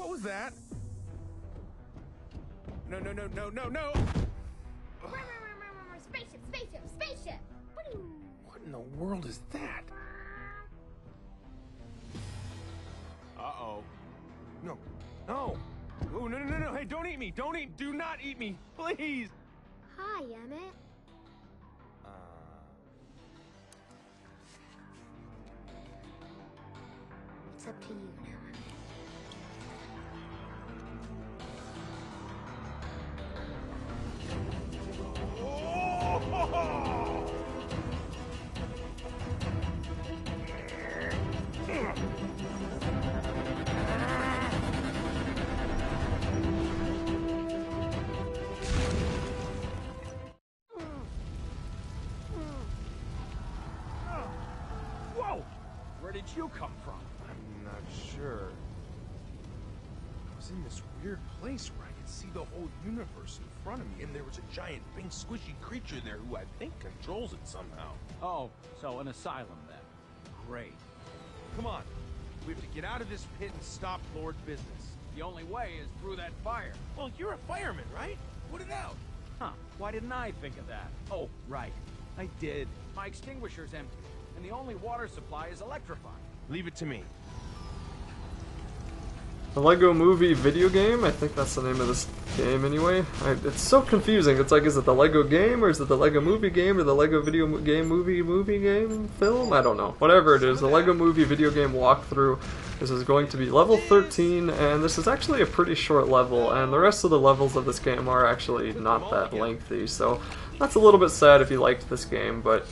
What was that? No, no, no, no, no, no! Spaceship, spaceship, spaceship! What in the world is that? Uh-oh. No. No! Oh, no, no, no, no! Hey, don't eat me! Don't eat! Do not eat me! Please! Hi, Emmett. It's up to you now. Whoa! Where did you come from? I'm not sure. I was in this weird place where I could see the whole universe in front of me, and there was a giant pink squishy creature there who I think controls it somehow. Oh, so an asylum then. Great. Come on. We have to get out of this pit and stop Lord's business. The only way is through that fire. Well, you're a fireman, right? Put it out. Huh, why didn't I think of that? Oh, right. I did. My extinguisher's empty, and the only water supply is electrified. Leave it to me. The LEGO Movie Videogame? I think that's the name of this game anyway. It's so confusing. It's like, is it the LEGO game, or is it the LEGO Movie Game, or the LEGO Video Game Movie Game film? I don't know. Whatever it is, the LEGO Movie Videogame walkthrough. This is going to be level 13, and this is actually a pretty short level, and the rest of the levels of this game are actually not that lengthy, so that's a little bit sad if you liked this game, but,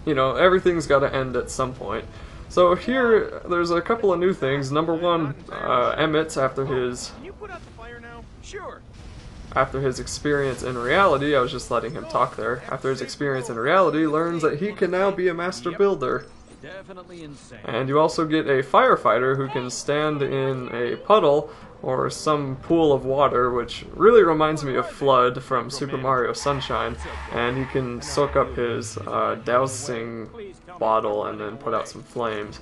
you know, everything's got to end at some point. So here, there's a couple of new things. Number one, Emmett, after his Can you put out the fire now? Sure. After his experience in reality, I was just letting him talk there. After his experience in reality, learns that he can now be a master builder. Definitely insane. And you also get a firefighter who can stand in a puddle or some pool of water, which really reminds me of Flood from Super Mario Sunshine. And he can soak up his dousing bottle and then put out some flames.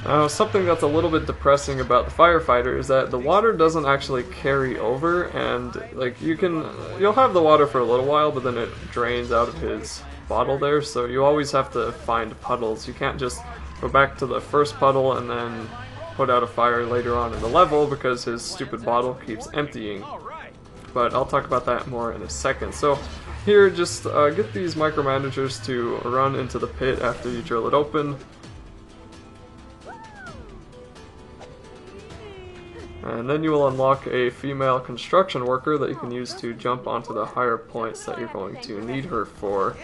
Now, something that's a little bit depressing about the firefighter is that the water doesn't actually carry over, and like you'll have the water for a little while, but then it drains out of his bottle there, so you always have to find puddles. You can't just go back to the first puddle and then put out a fire later on in the level because his stupid bottle keeps emptying. But I'll talk about that more in a second. So here, just get these Micromanagers to run into the pit after you drill it open. And then you will unlock a female construction worker that you can use to jump onto the higher points that you're going to need her for.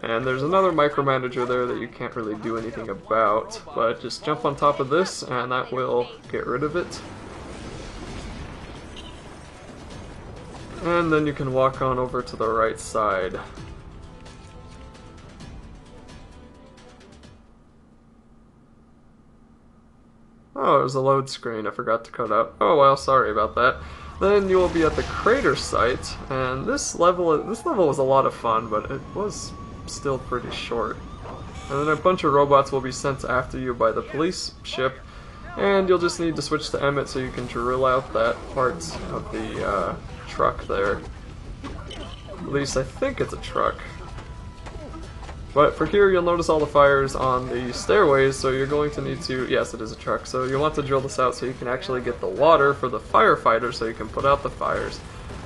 And there's another Micromanager there that you can't really do anything about, but just jump on top of this and that will get rid of it. And then you can walk on over to the right side. Oh, it was a load screen. I forgot to cut out. Oh well, sorry about that. Then you will be at the crater site, and this level was a lot of fun, but it was still pretty short. And then a bunch of robots will be sent after you by the police ship, and you'll just need to switch to Emmett so you can drill out that part of the truck there. At least I think it's a truck. But for here, you'll notice all the fires on the stairways, so you're going to need to... Yes, it is a truck. So you'll want to drill this out so you can actually get the water for the firefighters so you can put out the fires.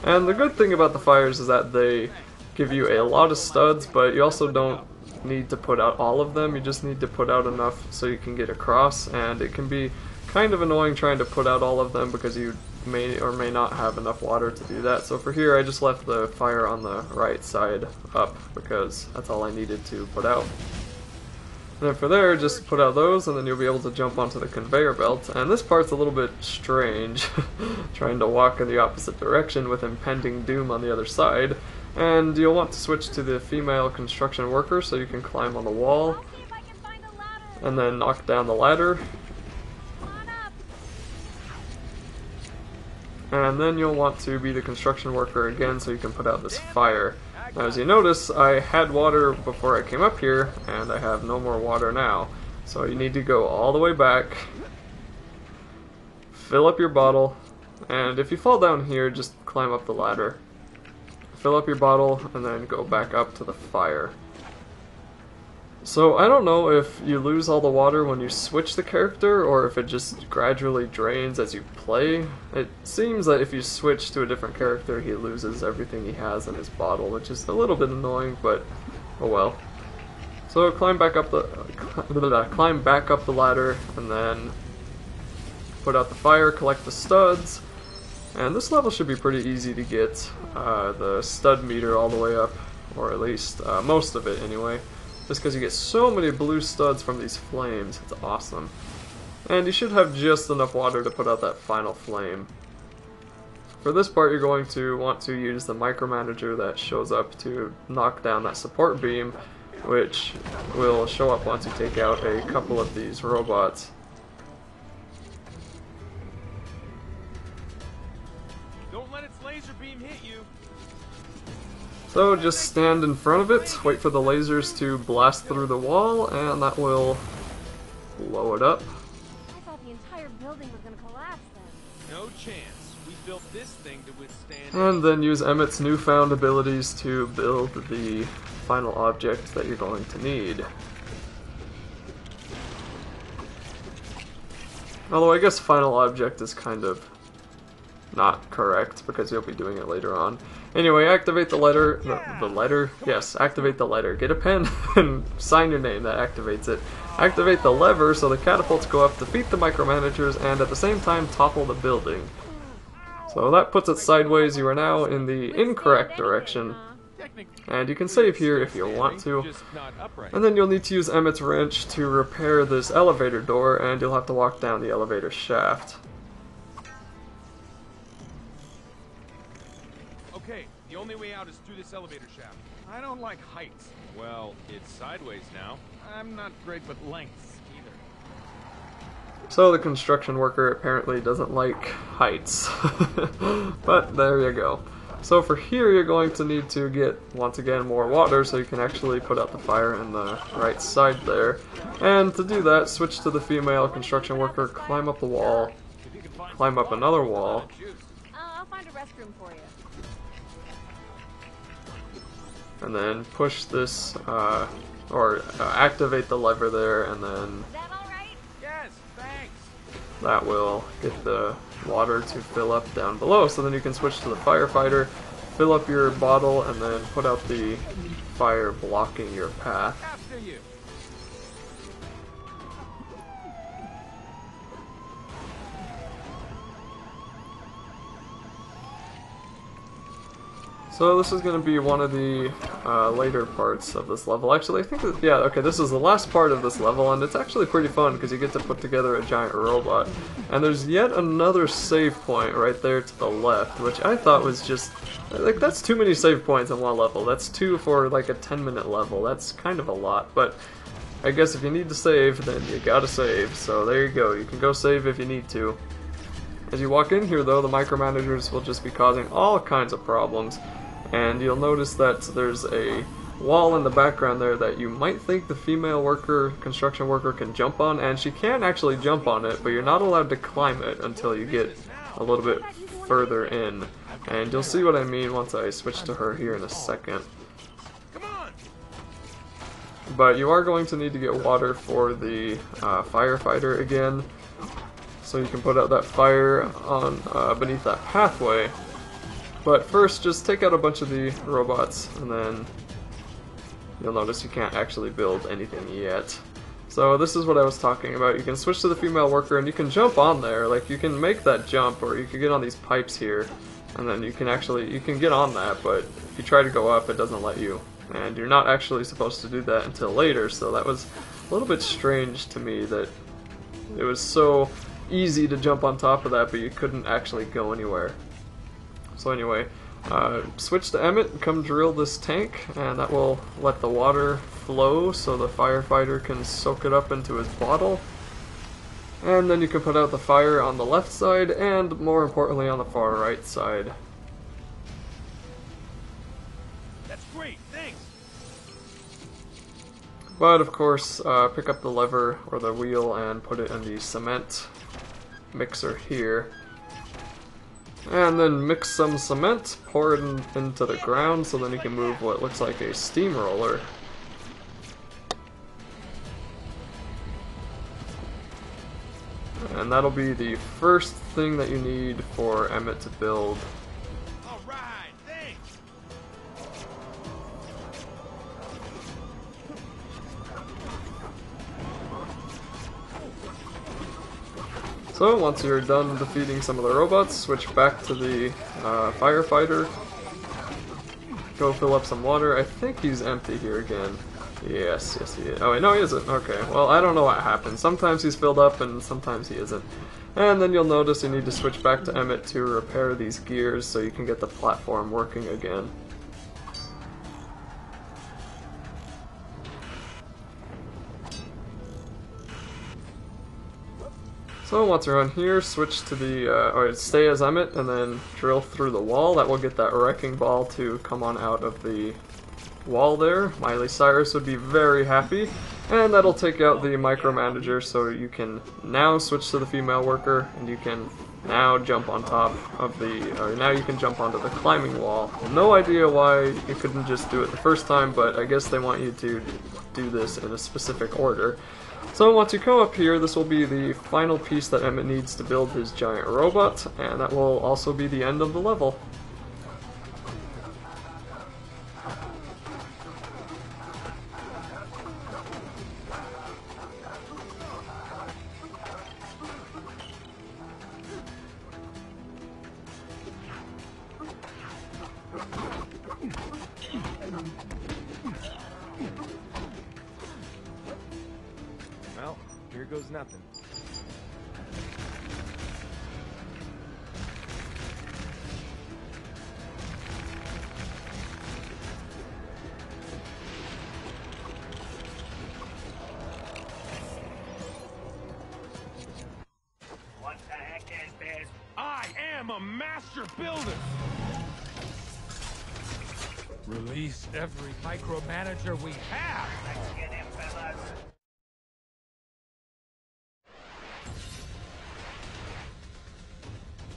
And the good thing about the fires is that they give you a lot of studs, but you also don't need to put out all of them. You just need to put out enough so you can get across, and it can be kind of annoying trying to put out all of them because you may or may not have enough water to do that. So for here, I just left the fire on the right side up because that's all I needed to put out. And then for there, just put out those, and then you'll be able to jump onto the conveyor belt. And this part's a little bit strange, trying to walk in the opposite direction with impending doom on the other side. And you'll want to switch to the female construction worker so you can climb on the wall, and then knock down the ladder. And then you'll want to be the construction worker again so you can put out this fire. Now as you notice, I had water before I came up here, and I have no more water now. So you need to go all the way back, fill up your bottle, and if you fall down here, just climb up the ladder. Fill up your bottle, and then go back up to the fire. So I don't know if you lose all the water when you switch the character, or if it just gradually drains as you play. It seems that if you switch to a different character, he loses everything he has in his bottle, which is a little bit annoying, but oh well. So climb back up the ladder, and then put out the fire, collect the studs. And this level should be pretty easy to get the stud meter all the way up, or at least most of it anyway. Just because you get so many blue studs from these flames, it's awesome. And you should have just enough water to put out that final flame. For this part, you're going to want to use the Micromanager that shows up to knock down that support beam, which will show up once you take out a couple of these robots. Don't let its laser beam hit you. So just stand in front of it, wait for the lasers to blast through the wall, and that will blow it up. I thought the entire building was going to collapse then. No chance. We built this thing to withstand. And then use Emmett's newfound abilities to build the final object that you're going to need. Although I guess final object is kind of not correct because you'll be doing it later on. Anyway, activate the letter. The letter? Yes, activate the letter. Get a pen and sign your name. That activates it. Activate the lever so the catapults go up, defeat the Micromanagers, and at the same time topple the building. So that puts it sideways. You are now in the incorrect direction. And you can save here if you want to. And then you'll need to use Emmett's wrench to repair this elevator door, and you'll have to walk down the elevator shaft. Okay, the only way out is through this elevator shaft. I don't like heights. Well, it's sideways now. I'm not great with lengths either. So the construction worker apparently doesn't like heights. But there you go. So for here you're going to need to get, once again, more water so you can actually put out the fire in the right side there. And to do that, switch to the female construction worker, climb up the wall, climb up another wall. I'll find a restroom for you. And then push this, activate the lever there, and then Is that all right? Yes, thanks. that will get the water to fill up down below. So then you can switch to the firefighter, fill up your bottle, and then put out the fire blocking your path. After you. So this is going to be one of the later parts of this level. Actually, I think that, yeah, okay, this is the last part of this level, and it's actually pretty fun because you get to put together a giant robot. And there's yet another save point right there to the left, which I thought was just, like, that's too many save points in one level. That's two for like a 10-minute level. That's kind of a lot, but I guess if you need to save, then you gotta save. So there you go. You can go save if you need to. As you walk in here, though, the micromanagers will just be causing all kinds of problems. And you'll notice that there's a wall in the background there that you might think the female worker, construction worker, can jump on, and she can actually jump on it, but you're not allowed to climb it until you get a little bit further in. And you'll see what I mean once I switch to her here in a second. But you are going to need to get water for the firefighter again, so you can put out that fire on beneath that pathway. But first, just take out a bunch of the robots, and then you'll notice you can't actually build anything yet. So this is what I was talking about. You can switch to the female worker, and you can jump on there. Like, you can make that jump, or you can get on these pipes here, and then you can get on that, but if you try to go up, it doesn't let you. And you're not actually supposed to do that until later, so that was a little bit strange to me that it was so easy to jump on top of that, but you couldn't actually go anywhere. So anyway, switch to Emmett and come drill this tank, and that will let the water flow so the firefighter can soak it up into his bottle. And then you can put out the fire on the left side, and more importantly on the far right side. That's great, thanks. But of course, pick up the lever or the wheel and put it in the cement mixer here. And then mix some cement, pour it into the ground so then you can move what looks like a steamroller. And that'll be the first thing that you need for Emmett to build. Alright, thanks. So once you're done defeating some of the robots, switch back to the firefighter. Go fill up some water. I think he's empty here again. Yes, he is. Oh wait, no he isn't. Okay, well I don't know what happened. Sometimes he's filled up and sometimes he isn't. And then you'll notice you need to switch back to Emmett to repair these gears so you can get the platform working again. So once you're on here, switch to the, or stay as Emmett and then drill through the wall. That will get that wrecking ball to come on out of the wall there. Miley Cyrus would be very happy. And that'll take out the micromanager, so you can now switch to the female worker, and you can now jump on top of the, or now you can jump onto the climbing wall. No idea why you couldn't just do it the first time, but I guess they want you to do this in a specific order. So once you come up here, this will be the final piece that Emmett needs to build his giant robot, and that will also be the end of the level. Well, here goes nothing. What the heck is this? I am a master builder! Release every micromanager we have! Let's get